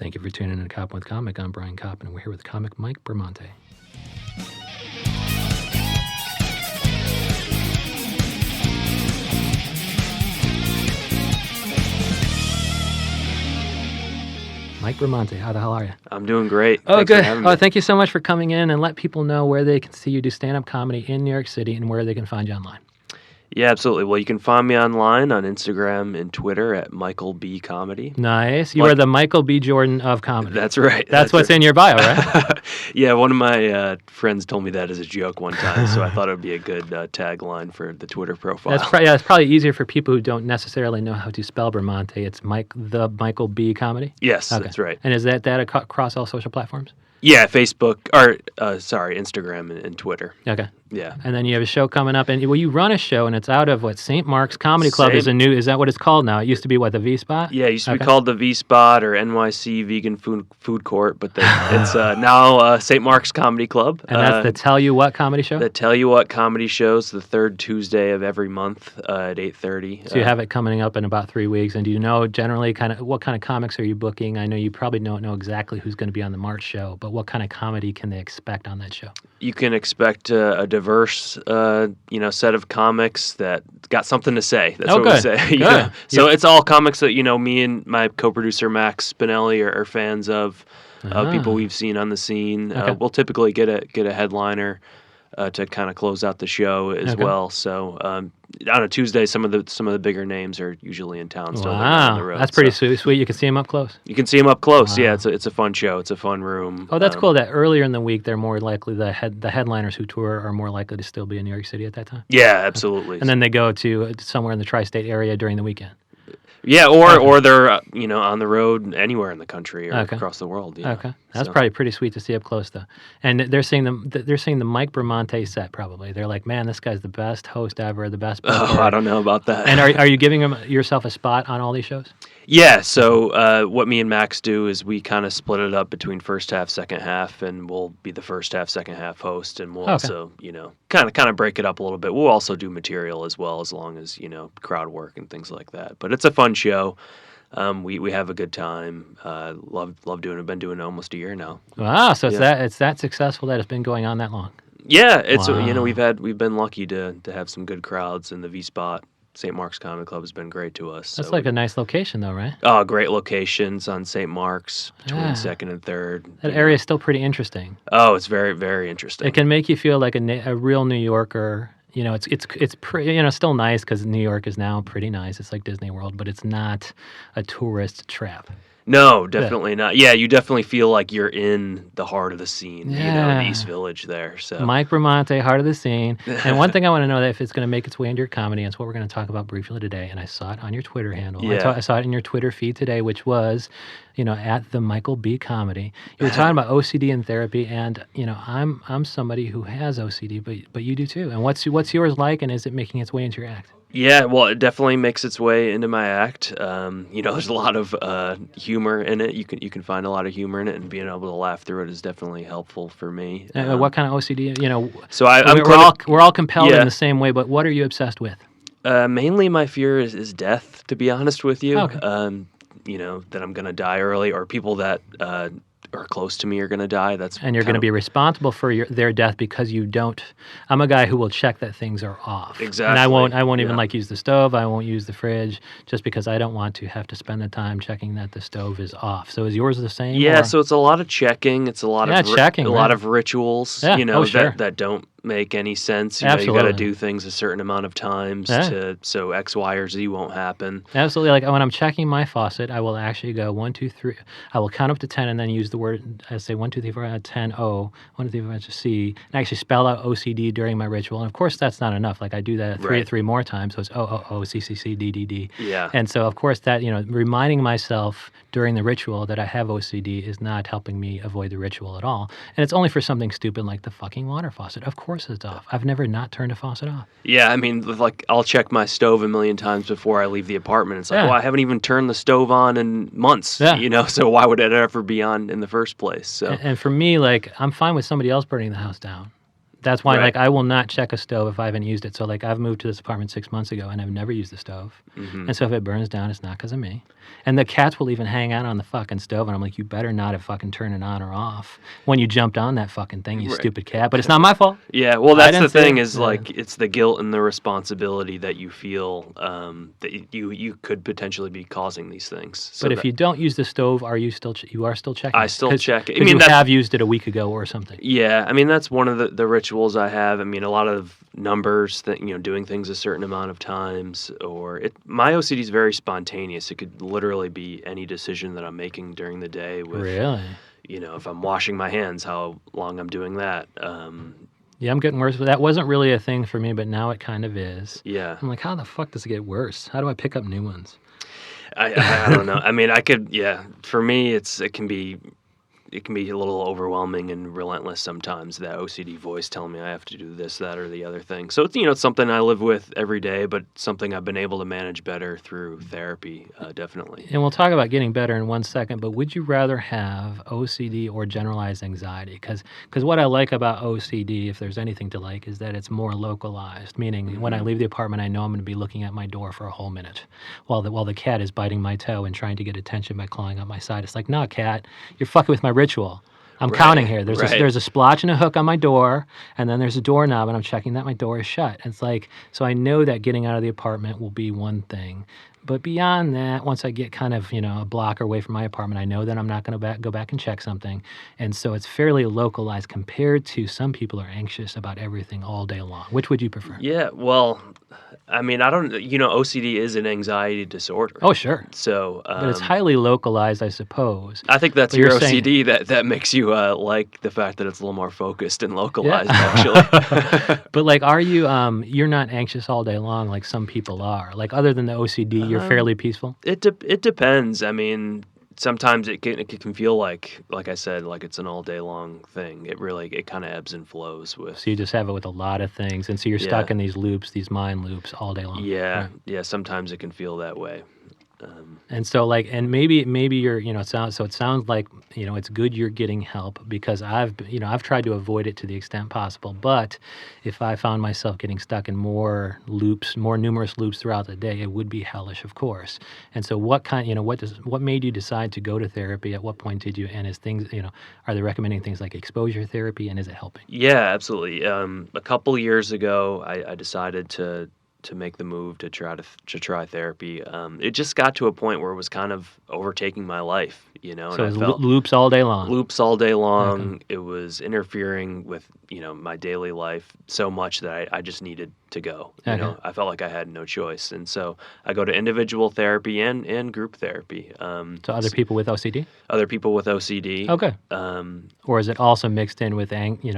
Thank you for tuning in to Koppen with Comic. I'm Brian Koppen, and we're here with comic Mike Bramante. Mike Bramante, how the hell are you? I'm doing great. Oh, Thanks good. for having me. Thank you so much for coming in, and let people know where they can see you do stand-up comedy in New York City and where they can find you online. Yeah, absolutely. Well, you can find me online on Instagram and Twitter at Michael B. Comedy. Nice. You are the Michael B. Jordan of comedy. That's right. That's what's right. in your bio, right? Yeah, one of my friends told me that as a joke one time, so I thought it would be a good tagline for the Twitter profile. That's probably easier for people who don't necessarily know how to spell Bramante. It's the Michael B. Comedy? Yes, Okay. That's right. And is that across all social platforms? Yeah, Facebook, Instagram and Twitter. Okay. Yeah. And then you have a show coming up, and you run a show, and it's out of St. Mark's Comedy Club is that what it's called now? It used to be the V Spot? Yeah, it used to be called the V Spot or NYC Vegan Food Court, but it's now St. Mark's Comedy Club. And that's the Tell You What comedy show? The Tell You What comedy shows the third Tuesday of every month at 8:30. So you have it coming up in about 3 weeks, and do you know generally what kind of comics are you booking? I know you probably don't know exactly who's going to be on the March show, but what kind of comedy can they expect on that show? You can expect a diverse, set of comics that got something to say. That's what we say. Good. So it's all comics that me and my co-producer Max Spinelli are fans of, people we've seen on the scene. Okay. We'll typically get a headliner to kind of close out the show as well. So on a Tuesday, some of the bigger names are usually in town still. Wow, On the road, that's pretty sweet. You can see them up close. You can see them up close. Wow. Yeah, it's a fun show. It's a fun room. Oh, that's cool. That earlier in the week, they're more likely the headliners who tour are more likely to still be in New York City at that time. Yeah, absolutely. And then they go to somewhere in the tri-state area during the weekend. Yeah, or they're on the road anywhere in the country or across the world. Yeah. Okay, that's probably pretty sweet to see up close though. And they're seeing the Mike Bramante set probably. They're like, man, this guy's the best host ever, the best. Oh, I don't know about that. And are you giving yourself a spot on all these shows? Yeah. So what me and Max do is we kind of split it up between first half, second half, and we'll be the first half, second half host, and we'll also kind of break it up a little bit. We'll also do material as well, as long as crowd work and things like that. But it's a fun show. We have a good time. Love doing it. I've been doing it almost a year now. Wow, so it's that successful that it's been going on that long. Yeah, it's we've been lucky to have some good crowds, and the V Spot St. Mark's Comedy Club has been great to us. That's like a nice location though, right? Oh, great locations on St. Mark's between 2nd and 3rd. That area is still pretty interesting. Oh, it's very, very interesting. It can make you feel like a real New Yorker. It's pretty, still nice because New York is now pretty nice. It's like Disney World, but it's not a tourist trap. No, definitely not. Yeah, you definitely feel like you're in the heart of the scene, the East Village there. So Mike Bramante, heart of the scene. And one thing I want to know that if it's going to make its way into your comedy, and it's what we're going to talk about briefly today, and I saw it on your Twitter handle. Yeah. I saw it in your Twitter feed today, which was, at the Michael B. Comedy. You were talking about OCD and therapy, and, I'm somebody who has OCD, but you do too. And what's yours like, and is it making its way into your act? Yeah, well, it definitely makes its way into my act. There's a lot of humor in it. You can find a lot of humor in it, and being able to laugh through it is definitely helpful for me. What kind of OCD? So we're all compelled in the same way, but what are you obsessed with? Mainly, my fear is death. To be honest with you, okay. That I'm gonna die early, or people that are close to me are going to die. And you're going to be responsible for their death because you don't. I'm a guy who will check that things are off. Exactly. And I won't even use the stove. I won't use the fridge just because I don't want to have to spend the time checking that the stove is off. So is yours the same? Yeah. So it's a lot of checking. It's a lot of checking. A lot of rituals. Yeah. That don't make any sense. You got to do things a certain amount of times so X, Y, or Z won't happen. Absolutely. Like when I'm checking my faucet, I will actually go 1, 2, 3. I will count up to 10 and then use the word. I say 1, 2, 3, 4, 5, 10, O, 1, 2, 3, 4, 5, C, and actually spell out OCD during my ritual. And of course, that's not enough. Like I do that three more times, so it's O, C, C, C, D, D, D. Yeah. And so of course that reminding myself during the ritual that I have OCD is not helping me avoid the ritual at all. And it's only for something stupid like the fucking water faucet. Of course it's off. I've never not turned a faucet off. Yeah, I mean, like I'll check my stove a million times before I leave the apartment. It's like, well, I haven't even turned the stove on in months. Yeah. So why would it ever be on in the first place? So and for me, like I'm fine with somebody else burning the house down. That's why, Right. like, I will not check a stove if I haven't used it. So, like, I've moved to this apartment 6 months ago, and I've never used the stove. And so if it burns down, it's not because of me. And the cats will even hang out on the fucking stove, and I'm like, you better not have fucking turned it on or off when you jumped on that fucking thing, you Right. stupid cat. But it's not my fault. Yeah, well, I that's the didn't say thing it. is, Yeah. like, it's the guilt and the responsibility that you feel that you could potentially be causing these things. So But if you don't use the stove, are you still you are still checking? I still check it. I Because mean, you that's have used it a week ago or something. yeah. I mean, that's one of the rituals I have. I mean, a lot of numbers that doing things a certain amount of times, or my OCD is very spontaneous. It could literally be any decision that I'm making during the day. With Really? if I'm washing my hands, how long I'm doing that. Yeah, I'm getting worse. But that wasn't really a thing for me, but now it kind of is. Yeah. I'm like, how the fuck does it get worse? How do I pick up new ones? I don't know. I mean, I could, yeah. For me, it can be a little overwhelming and relentless sometimes. That OCD voice telling me I have to do this, that, or the other thing. So it's it's something I live with every day, but something I've been able to manage better through therapy, definitely. And we'll talk about getting better in 1 second, but would you rather have OCD or generalized anxiety? Because what I like about OCD, if there's anything to like, is that it's more localized, meaning when I leave the apartment, I know I'm going to be looking at my door for a whole minute while the cat is biting my toe and trying to get attention by clawing up my side. It's like, nah, cat, you're fucking with my ritual. I'm counting here. There's a splotch and a hook on my door, and then there's a doorknob, and I'm checking that my door is shut. It's like, so I know that getting out of the apartment will be one thing. But beyond that, once I get kind of, a block away from my apartment, I know that I'm not going to go back and check something. And so it's fairly localized compared to some people are anxious about everything all day long. Which would you prefer? Yeah, well, I mean, I don't, OCD is an anxiety disorder. Oh, sure. So, But it's highly localized, I suppose. I think that's But your you're saying- OCD that makes you like the fact that it's a little more focused and localized, actually. But like, are you, you're not anxious all day long like some people are? Like, other than the OCD, you're fairly peaceful? It depends. I mean, sometimes it can feel like I said, like it's an all day long thing. It kind of ebbs and flows with. So you just have it with a lot of things, and so you're stuck in these loops, these mind loops all day long. Yeah, Right. yeah. Sometimes it can feel that way. And so like, and maybe you're, it sounds like, it's good you're getting help, because I've tried to avoid it to the extent possible. But if I found myself getting stuck in more numerous loops throughout the day, it would be hellish, of course. And so what made you decide to go to therapy? At what point did you, and is things, are they recommending things like exposure therapy, and is it helping? Yeah, absolutely. A couple years ago, I decided to make the move to try therapy. It just got to a point where it was kind of overtaking my life, and So I it's felt loops all day long. loops all day long. It was interfering with my daily life so much that I just needed to go. I felt like I had no choice, and so I go to individual therapy and group therapy. So other people with OCD? Other people with OCD. Okay. Or is it also mixed in with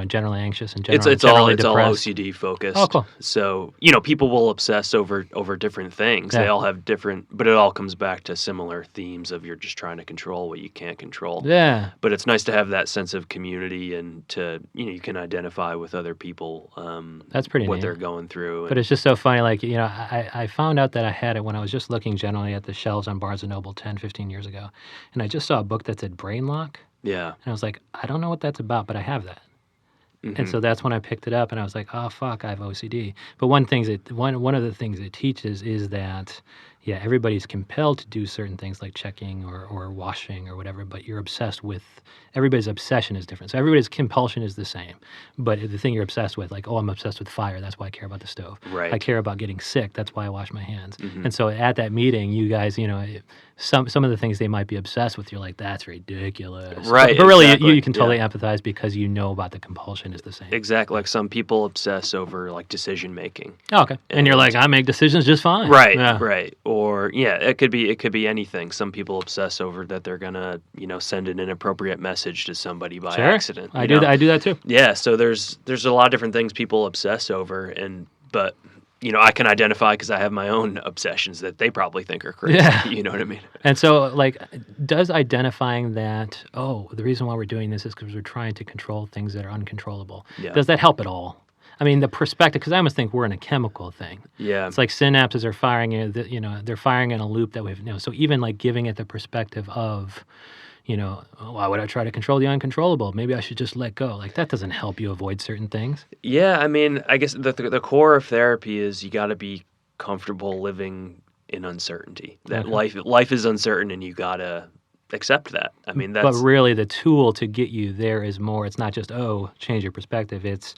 generally anxious and It's generally all depressed? OCD focused. Oh, cool. So people will obsess over different things. Yeah. They all have different, but it all comes back to similar themes of you're just trying to control what you can't control. Yeah. But it's nice to have that sense of community, and to you can identify with other people. That's pretty what neat. they're going through. But it's just so funny, like, I found out that I had it when I was just looking generally at the shelves on Barnes & Noble 10, 15 years ago. And I just saw a book that said Brain Lock. Yeah. And I was like, I don't know what that's about, but I have that. Mhm. And so that's when I picked it up, and I was like, oh, fuck, I have OCD. But one of the things it teaches is that, yeah, everybody's compelled to do certain things like checking or washing or whatever, but everybody's obsession is different. So everybody's compulsion is the same, but the thing you're obsessed with, like, oh, I'm obsessed with fire, that's why I care about the stove. Right. I care about getting sick, that's why I wash my hands. Mhm. And so at that meeting, you guys, some of the things they might be obsessed with, you're like, that's ridiculous. Right, But really, exactly, you can totally yeah. empathize because you know about the compulsion is the same. Exactly. Like some people obsess over like decision making. Oh, okay. And you're like, I make decisions just fine. Right, Yeah. right. Or it could be anything. Some people obsess over that they're gonna, send an inappropriate message to somebody by Sure. accident. I do that too. Yeah, so there's a lot of different things people obsess over, but I can identify because I have my own obsessions that they probably think are crazy. Yeah. You know what I mean? And so, like, does identifying that, oh, the reason why we're doing this is because we're trying to control things that are uncontrollable, Yeah. does that help at all? I mean, the perspective, because I almost think we're in a chemical thing. Yeah. It's like synapses are firing, they're firing in a loop that we've, so even like giving it the perspective of, why would I try to control the uncontrollable? Maybe I should just let go. Like, that doesn't help you avoid certain things. Yeah, I mean, I guess the core of therapy is you got to be comfortable living in uncertainty. That Okay. life is uncertain, and you gotta accept that. I mean, But that's really, the tool to get you there is more. It's not just, oh, change your perspective. It's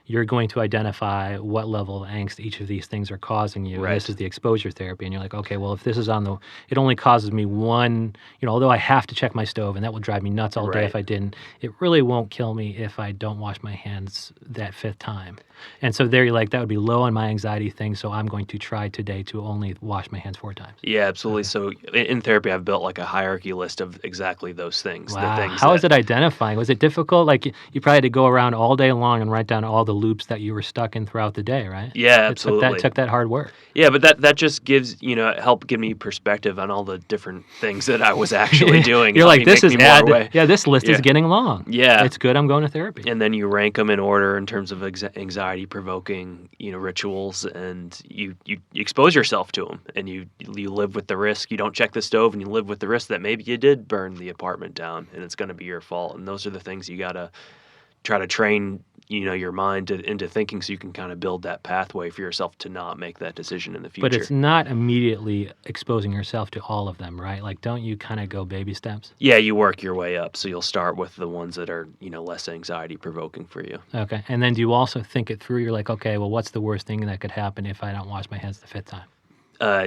you're going to identify what level of angst each of these things are causing you. And this right. is the exposure therapy. And you're like, okay, well, if this is it only causes me one, although I have to check my stove and that will drive me nuts all day if Right. I didn't, it really won't kill me if I don't wash my hands that fifth time. And so there you're like, that would be low on my anxiety thing. So I'm going to try today to only wash my hands 4 times. Yeah, absolutely. Okay. So in therapy, I've built like a hierarchy list of exactly those things. The Wow. things How is that it identifying? Was it difficult? Like you probably had to go around all day long and write down all the loops that you were stuck in throughout the day, right? Yeah, It took that absolutely. took that hard work. Yeah, but that just gives, help give me perspective on all the different things that I was actually doing. You're Help like, me this make is me more aware. yeah, this list is Yeah. getting long. Yeah. It's good I'm going to therapy. And then you rank them in order in terms of anxiety provoking, rituals, and you expose yourself to them, and you live with the risk. You don't check the stove, and you live with the risk that maybe you did burn the apartment down, and it's going to be your fault. And those are the things you got to try to train, your mind into thinking, so you can kind of build that pathway for yourself to not make that decision in the But future. it's not immediately exposing yourself to all of them, right? Like, don't you kind of go baby steps? Yeah, you work your way up, so you'll start with the ones that are, less anxiety provoking for you. Okay. And then do you also think it through? You're like, okay, well, what's the worst thing that could happen if I don't wash my hands the fifth time?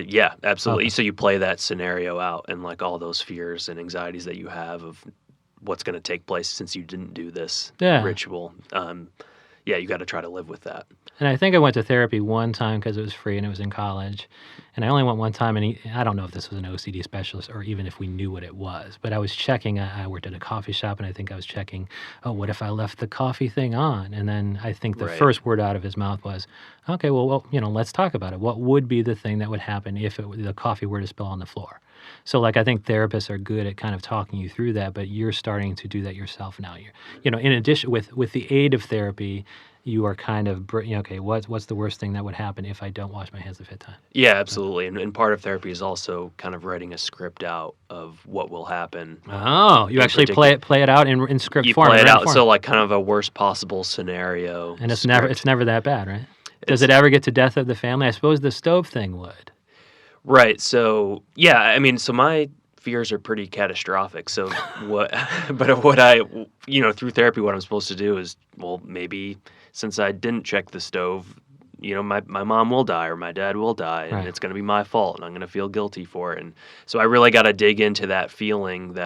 Yeah, absolutely. Okay. So you play that scenario out, and like all those fears and anxieties that you have of what's going to take place since you didn't do this Yeah. ritual. Yeah, you got to try to live with that. And I think I went to therapy one time because it was free and it was in college. And I only went one time, and I don't know if this was an OCD specialist or even if we knew what it was, but I was checking. I worked at a coffee shop, and I think I was checking, oh, what if I left the coffee thing on? And then I think the Right. first word out of his mouth was, okay, well, let's talk about it. What would be the thing that would happen if the coffee were to spill on the floor? So, like, I think therapists are good at kind of talking you through that, but you're starting to do that yourself now. In addition, with the aid of therapy, you are kind of, okay, what's the worst thing that would happen if I don't wash my hands the fifth time? Yeah, absolutely. And part of therapy is also kind of writing a script out of what will happen. Oh, you in actually particular. play it out in script You form. play in it written out, form. so like kind of a worst possible scenario. And it's script. never that bad, right? Does it ever get to death of the family? I suppose the stove thing would. Right. So yeah, I mean, so my fears are pretty catastrophic. So what I, through therapy, what I'm supposed to do is, well, maybe since I didn't check the stove, my mom will die or my dad will die, and Right. it's going to be my fault, and I'm going to feel guilty for it. And so I really got to dig into that feeling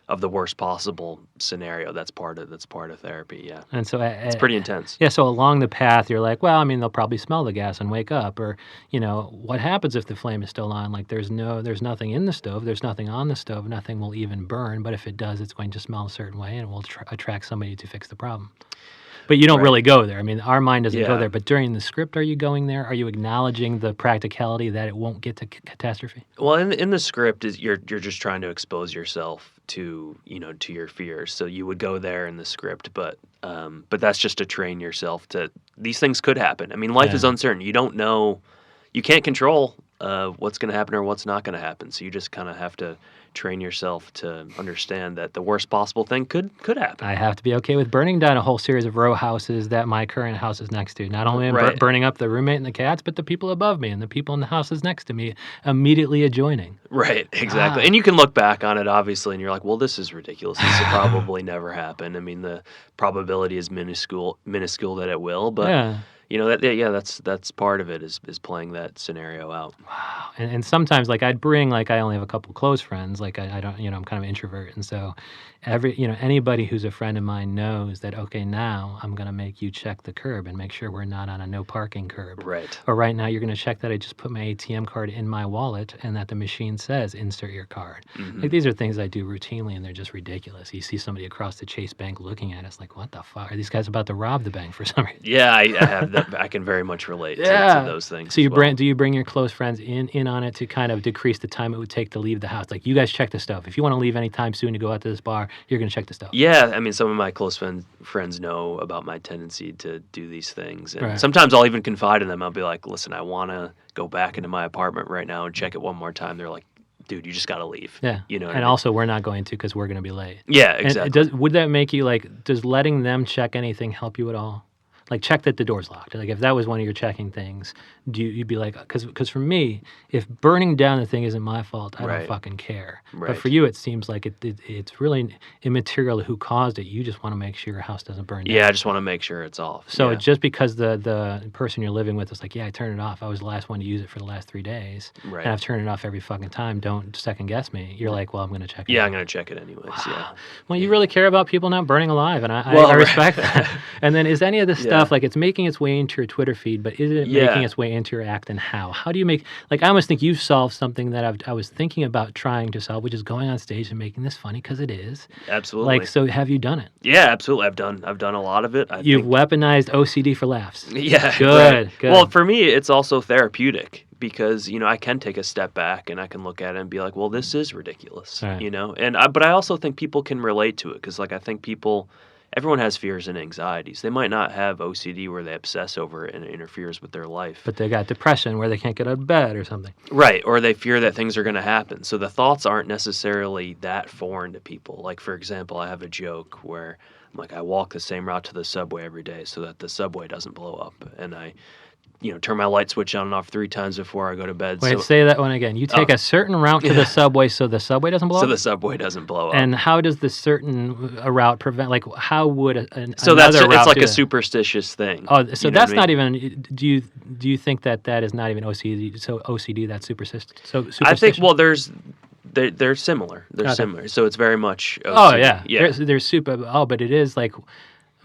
of the worst possible scenario. That's part of therapy. Yeah. And so It's pretty intense. yeah, so along the path, you're like, well, I mean, they'll probably smell the gas and wake up, or what happens if the flame is still on? Like, there's nothing in the stove, there's nothing on the stove, nothing will even burn, but if it does, it's going to smell a certain way, and it will attract somebody to fix the problem. But you don't Right. really go there. I mean, our mind doesn't go Yeah. there. But during the script, are you going there? Are you acknowledging the practicality that it won't get to catastrophe? Well, in the script is you're just trying to expose yourself to to your fears. So you would go there in the script, but that's just to train yourself to these things could happen. I mean, life is Yeah. uncertain. You don't know, you can't control what's going to happen or what's not going to happen. So you just kind of have to train yourself to understand that the worst possible thing could happen. I have to be okay with burning down a whole series of row houses that my current house is next to. Not only am I Right. burning up the roommate and the cats, but the people above me and the people in the houses next to me, immediately adjoining. Right, exactly. Ah. And you can look back on it, obviously, and you're like, well, this is ridiculous. This will probably never happen. I mean, the probability is minuscule that it will, but Yeah. that's part of it is playing that scenario out. Wow. And sometimes, like, I'd bring, like, I only have a couple close friends. Like, I don't, I'm kind of an introvert. And so anybody who's a friend of mine knows that, okay, now I'm going to make you check the curb and make sure we're not on a no parking curb. Right. Or right now you're going to check that I just put my ATM card in my wallet and that the machine says insert your card. Mhm. Like, these are things I do routinely, and they're just ridiculous. You see somebody across the Chase Bank looking at us like, what the fuck? Are these guys about to rob the bank for some reason? Yeah, I have that. I can very much relate Yeah. to those things. So as well. do you bring your close friends in on it to kind of decrease the time it would take to leave the house? Like, you guys check the stove. If you want to leave anytime soon to go out to this bar, you're going to check the stove. Yeah, I mean, some of my close friends know about my tendency to do these things. And Right. sometimes I'll even confide in them. I'll be like, listen, I want to go back into my apartment right now and check it one more time. They're like, dude, you just got to leave. Yeah. You know what And I mean? also, we're not going to because we're going to be late. Yeah, And exactly. would that make you like, does letting them check anything help you at all? Like, check that the door's locked. Like, if that was one of your checking things, you'd be like, because for me, if burning down the thing isn't my fault, I don't Right. fucking care. But Right. for you, it seems like it's really immaterial who caused it. You just want to make sure your house doesn't burn down. Yeah, I just want to make sure it's off. So yeah. just because the person you're living with is like, yeah, I turned it off. I was the last one to use it for the last 3 days. Right. And I've turned it off every fucking time. Don't second guess me. You're like, well, I'm going to check it Yeah, out. I'm going to check it anyways. Yeah. Well, you really care about people not burning alive, and I Well, respect that. And then is any of this Yeah. stuff, like, it's making its way into your Twitter feed, but is it Yeah. making its way into your act, and how? How do you make, like, I almost think you've solved something that I was thinking about trying to solve, which is going on stage and making this funny, because it is. Absolutely. Like, so have you done it? Yeah, absolutely. I've done a lot of it. You've weaponized OCD for laughs. Yeah. Good, right. good. Well, for me, it's also therapeutic because, I can take a step back and I can look at it and be like, well, this is ridiculous, Right. And but I also think people can relate to it because, like, I think everyone has fears and anxieties. They might not have OCD where they obsess over it and it interferes with their life. But they got depression where they can't get out of bed or something. Right, or they fear that things are going to happen. So the thoughts aren't necessarily that foreign to people. Like, for example, I have a joke where I'm like, I walk the same route to the subway every day so that the subway doesn't blow up. And I, turn my light switch on and off 3 times before I go to bed. Wait, so, say that one again. You take a certain route to the subway so the subway doesn't blow so up? the subway doesn't blow up. And how does the certain route prevent, like, how would So another route it's like do a that? superstitious thing. Oh, so You know that's what I not mean? even, do you think that is not even OCD, so OCD, that's superstitious? So I think, superstition? well, they're similar. They're Okay. similar. So it's very much OCD. Oh, yeah. Yeah. There's but it is like,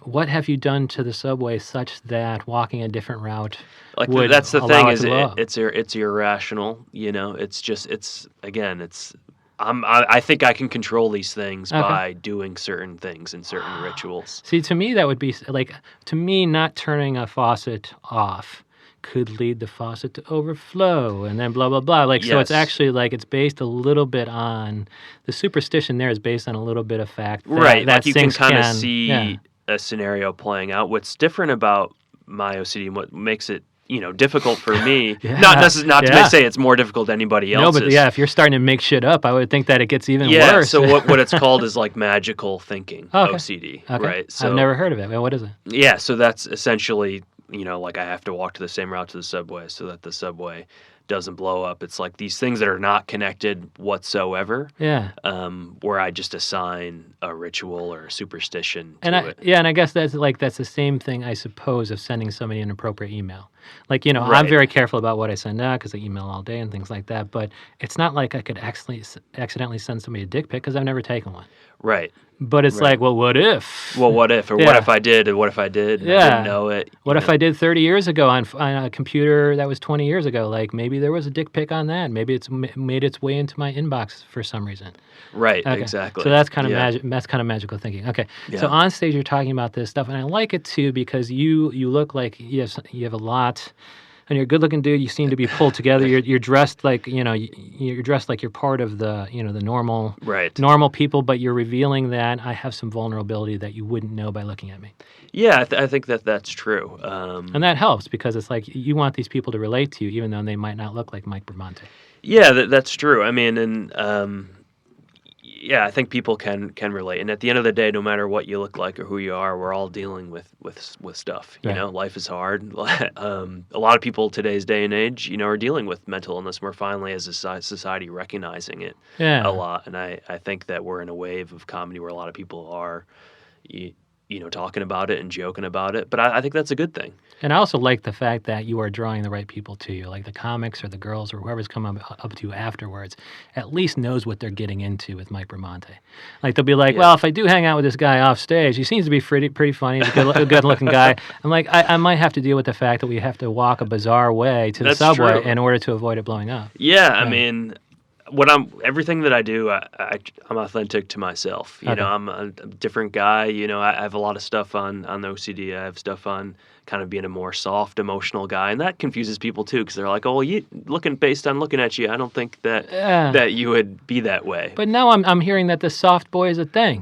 what have you done to the subway such that walking a different route Like would that's the allow thing it is to blow up? it's irrational. It's just I think I can control these things Okay. by doing certain things and certain rituals. See, to me, that would be like, to me, not turning a faucet off could lead the faucet to overflow and then blah, blah, blah. Like, so it's Yes. actually like, it's based a little bit on, the superstition there is based on a little bit of fact. That, Right, that like you can sinks kind of see yeah. a scenario playing out. What's different about my OCD and what makes it difficult for me, Yeah, not to yeah. say it's more difficult than anybody No, else's. but yeah, if you're starting to make shit up, I would think that it gets even Yeah, worse. so what it's called is like magical thinking, Okay. OCD, Okay. right? So I've never heard of it. Well, what is it? yeah, so that's essentially, like I have to walk to the same route to the subway so that the subway doesn't blow up. It's like these things that are not connected whatsoever, Yeah. where I just assign a ritual or a superstition And to it. and I guess that's the same thing, I suppose, of sending somebody an inappropriate email. Like, I'm Right. very careful about what I send out because I email all day and things like that. But it's not like I could accidentally send somebody a dick pic because I've never taken one. Right. But it's Right. like, well, what if? Well, what if? Or Yeah. what if I did? Or what if I did? And I Yeah. didn't know it. What if I did 30 years ago on a computer that was 20 years ago? Like, maybe there was a dick pic on that. Maybe it's made its way into my inbox for some reason. Right, Okay. exactly. So that's kind of Yeah. that's kind of magical thinking. Okay. So Yeah. on stage you're talking about this stuff, and I like it too because you look like you have a lot, and you're a good-looking dude. You seem to be pulled together. You're dressed like you're dressed like you're part of the the Right. normal people, but you're revealing that I have some vulnerability that you wouldn't know by looking at me, Yeah, I think that's true. and that helps because it's like you want these people to relate to you, even though they might not look like Mike Bramante. Yeah, that's true. I mean, and yeah, I think people can relate. And at the end of the day, no matter what you look like or who you are, we're all dealing with stuff. Right. Life is hard. A lot of people today's day and age, are dealing with mental illness. We're finally, as a society, recognizing it Yeah. a lot. And I think that we're in a wave of comedy where a lot of people are, talking about it and joking about it. But I think that's a good thing. And I also like the fact that you are drawing the right people to you, like the comics or the girls or whoever's come up to you afterwards, at least knows what they're getting into with Mike Bramante. Like they'll be like, Yeah. well, if I do hang out with this guy off stage, he seems to be pretty funny, he's a good looking guy. I'm like, I might have to deal with the fact that we have to walk a bizarre way to the That's subway true. in order to avoid it blowing up. Yeah, I Yeah. mean, everything that I do, I'm authentic to myself. Okay. I'm a different guy. I have a lot of stuff on the OCD. I have stuff on kind of being a more soft, emotional guy, and that confuses people too because they're like, "Oh, well, based on looking at you, I don't think that Yeah. that you would be that way." But now I'm hearing that the soft boy is a thing.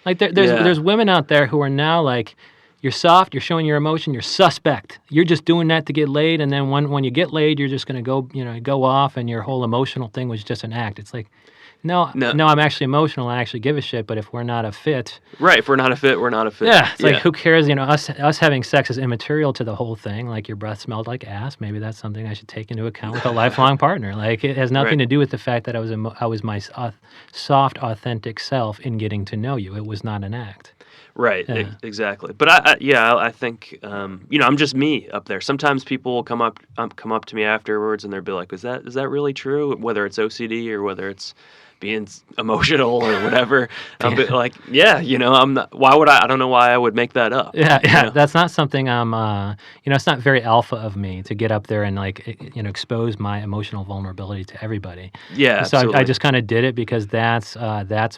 Like there's Yeah. women out there who are now like, You're soft. You're showing your emotion. You're suspect. You're just doing that to get laid, and then when you get laid, you're just going to go off, and your whole emotional thing was just an act. It's like, no, No. I'm actually emotional. I actually give a shit. But if we're not a fit, Right. If we're not a fit, we're not a fit. yeah, it's like, who cares? Us having sex is immaterial to the whole thing. Like, your breath smelled like ass. Maybe that's something I should take into account with a lifelong partner. Like, it has nothing to do with the fact that I was my soft, authentic self in getting to know you. It was not an act. Right, Yeah. exactly. But I think I'm just me up there. Sometimes people will come up to me afterwards and they'll be like, "Is that really true?" Whether it's OCD or whether it's being emotional or whatever. I'll be like, "Yeah, I'm not. Why would I? I don't know why I would make that up." Yeah. That's not something it's not very alpha of me to get up there and expose my emotional vulnerability to everybody. Yeah, So absolutely. I just kind of did it because that's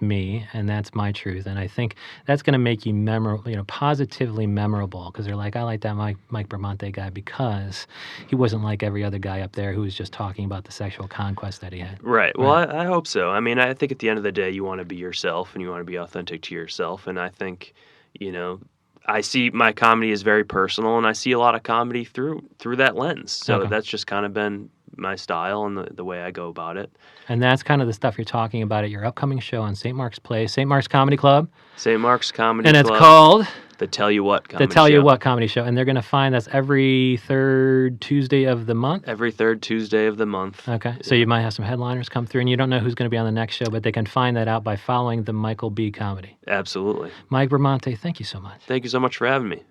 me and that's my truth, and I think that's going to make you memorable, positively memorable, because they're like, I like that Mike Bramante guy because he wasn't like every other guy up there who was just talking about the sexual conquest that he had. Right. Well, I hope so. I mean, I think at the end of the day, you want to be yourself and you want to be authentic to yourself. And I think, I see my comedy is very personal, and I see a lot of comedy through that lens. So Okay. that's just kind of been my style and the way I go about it. And that's kind of the stuff you're talking about at your upcoming show on St. Mark's Place, St. Mark's Comedy Club. St. Mark's Comedy And Club. it's called The Tell You What Comedy The Tell You Show. What Comedy Show. And they're going to find that's every third Tuesday of the month. Every third Tuesday of the month. Okay. So you might have some headliners come through, and you don't know who's going to be on the next show, but they can find that out by following the Michael B. Comedy. Absolutely. Mike Bramante, thank you so much. Thank you so much for having me.